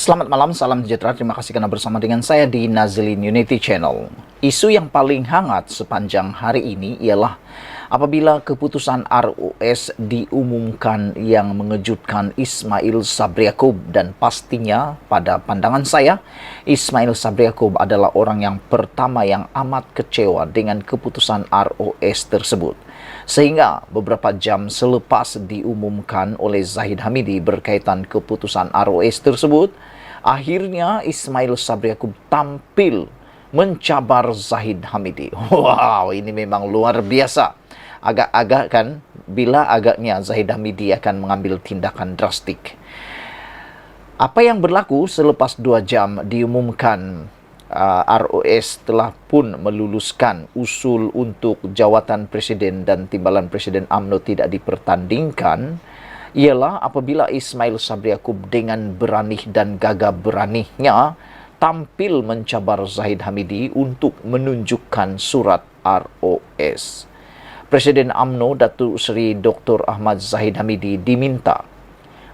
Selamat malam, salam sejahtera. Terima kasih karena bersama dengan saya di Nazlin Unity Channel. Isu yang paling hangat sepanjang hari ini ialah apabila keputusan RUS diumumkan yang mengejutkan Ismail Sabri Yaakob, dan pastinya pada pandangan saya, Ismail Sabri Yaakob adalah orang yang pertama yang amat kecewa dengan keputusan RUS tersebut. Sehingga beberapa jam selepas diumumkan oleh Zahid Hamidi berkaitan keputusan RUS tersebut, akhirnya Ismail Sabri Yaakob tampil mencabar Zahid Hamidi. Wow, ini memang luar biasa. Agak-agak kan, bila agaknya Zahid Hamidi akan mengambil tindakan drastik. Apa yang berlaku selepas 2 jam diumumkan RUS telah pun meluluskan usul untuk jawatan Presiden dan Timbalan Presiden UMNO tidak dipertandingkan, ialah apabila Ismail Sabri Yaakob dengan berani dan gagah beraninya tampil mencabar Zahid Hamidi untuk menunjukkan surat RUS. Presiden UMNO Datuk Seri Dr. Ahmad Zahid Hamidi diminta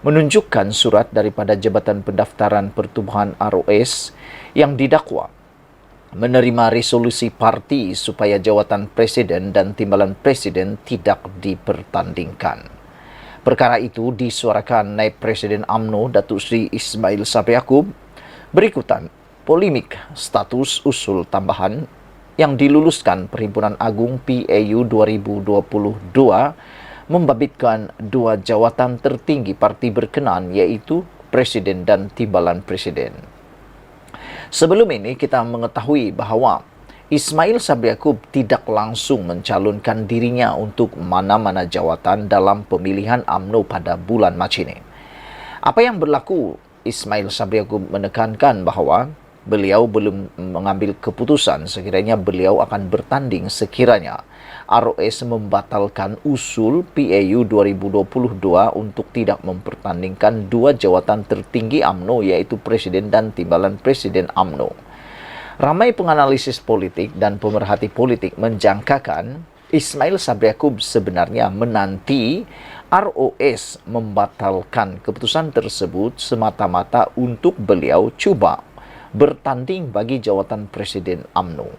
menunjukkan surat daripada Jabatan Pendaftaran Pertubuhan RUS yang didakwa menerima resolusi parti supaya jawatan Presiden dan Timbalan Presiden tidak dipertandingkan. Perkara itu disuarakan Naib Presiden UMNO Datuk Seri Ismail Sabri Yaakob berikutan polemik status usul tambahan yang diluluskan Perhimpunan Agung PAU 2022 membabitkan 2 jawatan tertinggi parti berkenaan, iaitu Presiden dan Timbalan Presiden. Sebelum ini kita mengetahui bahawa Ismail Sabri Yaakob tidak langsung mencalonkan dirinya untuk mana-mana jawatan dalam pemilihan UMNO pada bulan Mac ini. Apa yang berlaku, Ismail Sabri Yaakob menekankan bahawa beliau belum mengambil keputusan sekiranya beliau akan bertanding sekiranya RUS membatalkan usul PAU 2022 untuk tidak mempertandingkan 2 jawatan tertinggi UMNO, iaitu Presiden dan Timbalan Presiden UMNO. Ramai penganalisis politik dan pemerhati politik menjangkakan Ismail Sabri Yaakob sebenarnya menanti RUS membatalkan keputusan tersebut semata-mata untuk beliau cuba bertanding bagi jawatan Presiden UMNO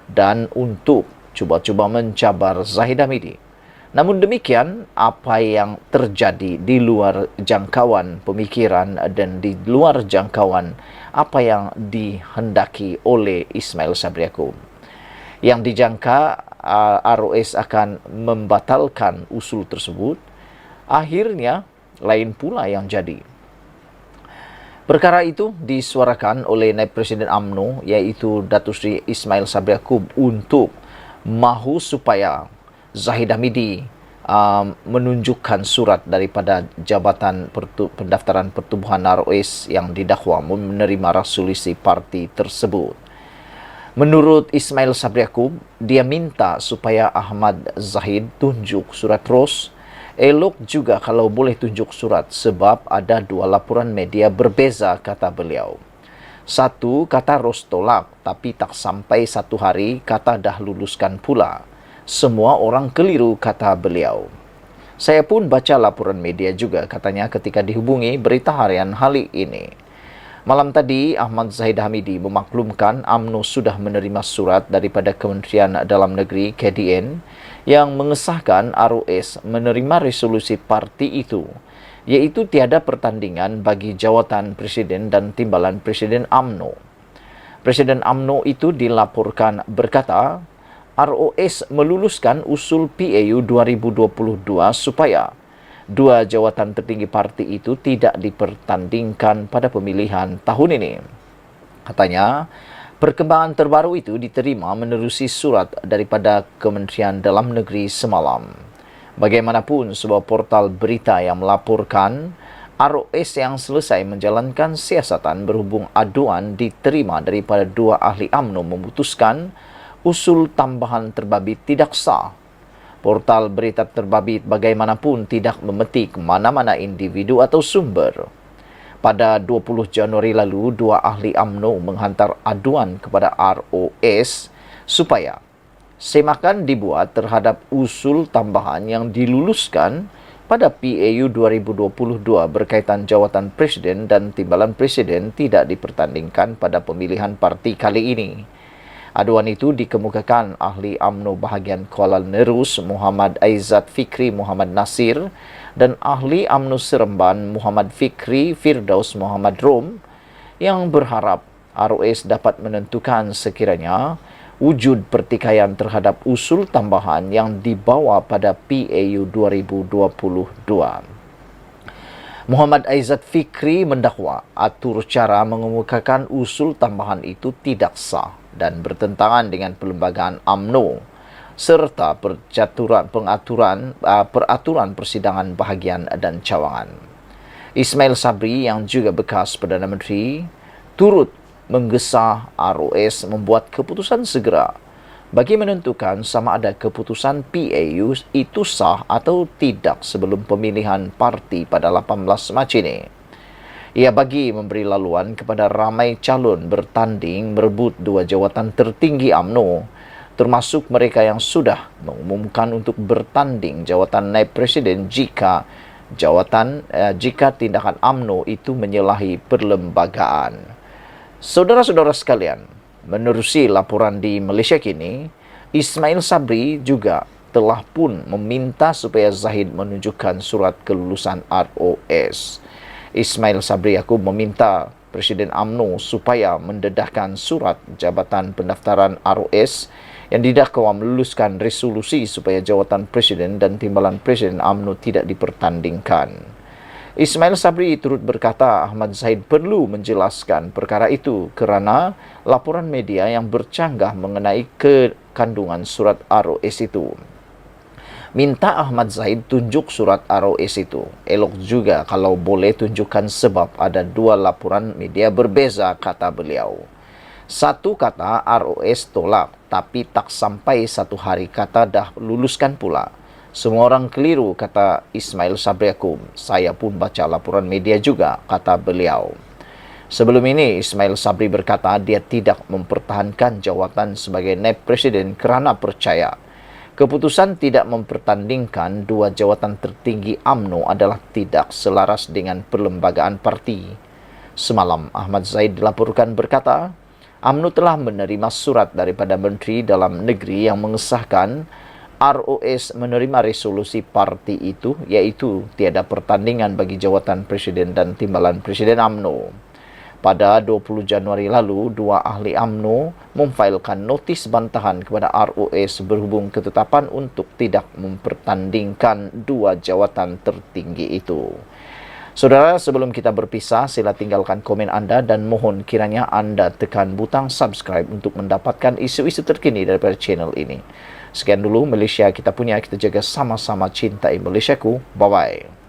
dan untuk cuba-cuba mencabar Zahid Hamidi. Namun demikian, apa yang terjadi di luar jangkauan pemikiran dan di luar jangkauan apa yang dihendaki oleh Ismail Sabri Yaakob. Yang dijangka RUS akan membatalkan usul tersebut, akhirnya lain pula yang jadi. Perkara itu disuarakan oleh Naib Presiden UMNO, iaitu Datuk Seri Ismail Sabri Yaakob, untuk mahu supaya Zahid Hamidi menunjukkan surat daripada Jabatan Pendaftaran Pertubuhan RUS yang didakwa menerima resolusi parti tersebut. Menurut Ismail Sabri Yaakob, dia minta supaya Ahmad Zahid tunjuk surat terus. Elok juga kalau boleh tunjuk surat sebab ada 2 laporan media berbeza, kata beliau. Satu kata Ros tolak, tapi tak sampai 1 hari kata dah luluskan pula. Semua orang keliru, kata beliau. Saya pun baca laporan media juga, katanya ketika dihubungi Berita Harian hari ini. Malam tadi, Ahmad Zahid Hamidi memaklumkan UMNO sudah menerima surat daripada Kementerian Dalam Negeri KDN yang mengesahkan RUS menerima resolusi parti itu, iaitu tiada pertandingan bagi jawatan Presiden dan Timbalan Presiden UMNO. Presiden UMNO itu dilaporkan berkata, RUS meluluskan usul PAU 2022 supaya 2 jawatan tertinggi parti itu tidak dipertandingkan pada pemilihan tahun ini. Katanya, perkembangan terbaru itu diterima menerusi surat daripada Kementerian Dalam Negeri semalam. Bagaimanapun, sebuah portal berita yang melaporkan RUS yang selesai menjalankan siasatan berhubung aduan diterima daripada 2 ahli UMNO memutuskan usul tambahan terbabit tidak sah. Portal berita terbabit bagaimanapun tidak memetik mana-mana individu atau sumber. Pada 20 Januari lalu, 2 ahli UMNO menghantar aduan kepada RUS supaya semakan dibuat terhadap usul tambahan yang diluluskan pada PAU 2022 berkaitan jawatan presiden dan timbalan presiden tidak dipertandingkan pada pemilihan parti kali ini. Aduan itu dikemukakan ahli UMNO bahagian Kuala Nerus Muhammad Aizat Fikri Muhammad Nasir dan ahli UMNO Seremban Muhammad Fikri Firdaus Muhammad Rom yang berharap ROS dapat menentukan sekiranya wujud pertikaian terhadap usul tambahan yang dibawa pada PAU 2022. Muhammad Aizat Fikri mendakwa atur cara mengemukakan usul tambahan itu tidak sah dan bertentangan dengan perlembagaan UMNO serta peraturan persidangan bahagian dan cawangan. Ismail Sabri yang juga bekas Perdana Menteri turut menggesa ROS membuat keputusan segera bagi menentukan sama ada keputusan PAU itu sah atau tidak sebelum pemilihan parti pada 18 Mac ini. Ia bagi memberi laluan kepada ramai calon bertanding merebut dua jawatan tertinggi UMNO, termasuk mereka yang sudah mengumumkan untuk bertanding jawatan naib presiden jika tindakan UMNO itu menyalahi perlembagaan. Saudara-saudara sekalian, menerusi laporan di Malaysia kini, Ismail Sabri juga telah pun meminta supaya Zahid menunjukkan surat kelulusan ROS. Ismail Sabri Yaakob meminta Presiden UMNO supaya mendedahkan surat jabatan pendaftaran ROS yang didakwa meluluskan resolusi supaya jawatan Presiden dan timbalan Presiden UMNO tidak dipertandingkan. Ismail Sabri turut berkata Ahmad Zahid perlu menjelaskan perkara itu kerana laporan media yang bercanggah mengenai kekandungan surat ROS itu. Minta Ahmad Zahid tunjuk surat ROS itu. Elok juga kalau boleh tunjukkan sebab ada dua laporan media berbeza, kata beliau. Satu kata ROS tolak, tapi tak sampai satu hari kata dah luluskan pula. Semua orang keliru, kata Ismail Sabri Yaakob. Saya pun baca laporan media juga, kata beliau. Sebelum ini, Ismail Sabri berkata dia tidak mempertahankan jawatan sebagai naib presiden kerana percaya keputusan tidak mempertandingkan dua jawatan tertinggi UMNO adalah tidak selaras dengan perlembagaan parti. Semalam, Ahmad Zahid dilaporkan berkata, UMNO telah menerima surat daripada Menteri Dalam Negeri yang mengesahkan ROS menerima resolusi parti itu, iaitu tiada pertandingan bagi jawatan presiden dan timbalan presiden UMNO. Pada 20 Januari lalu, dua ahli UMNO memfailkan notis bantahan kepada ROS berhubung ketetapan untuk tidak mempertandingkan dua jawatan tertinggi itu. Saudara, sebelum kita berpisah, sila tinggalkan komen anda dan mohon kiranya anda tekan butang subscribe untuk mendapatkan isu-isu terkini daripada channel ini. Sekian dulu Malaysia kita punya, kita jaga sama-sama cintai Malaysiaku. Bye-bye.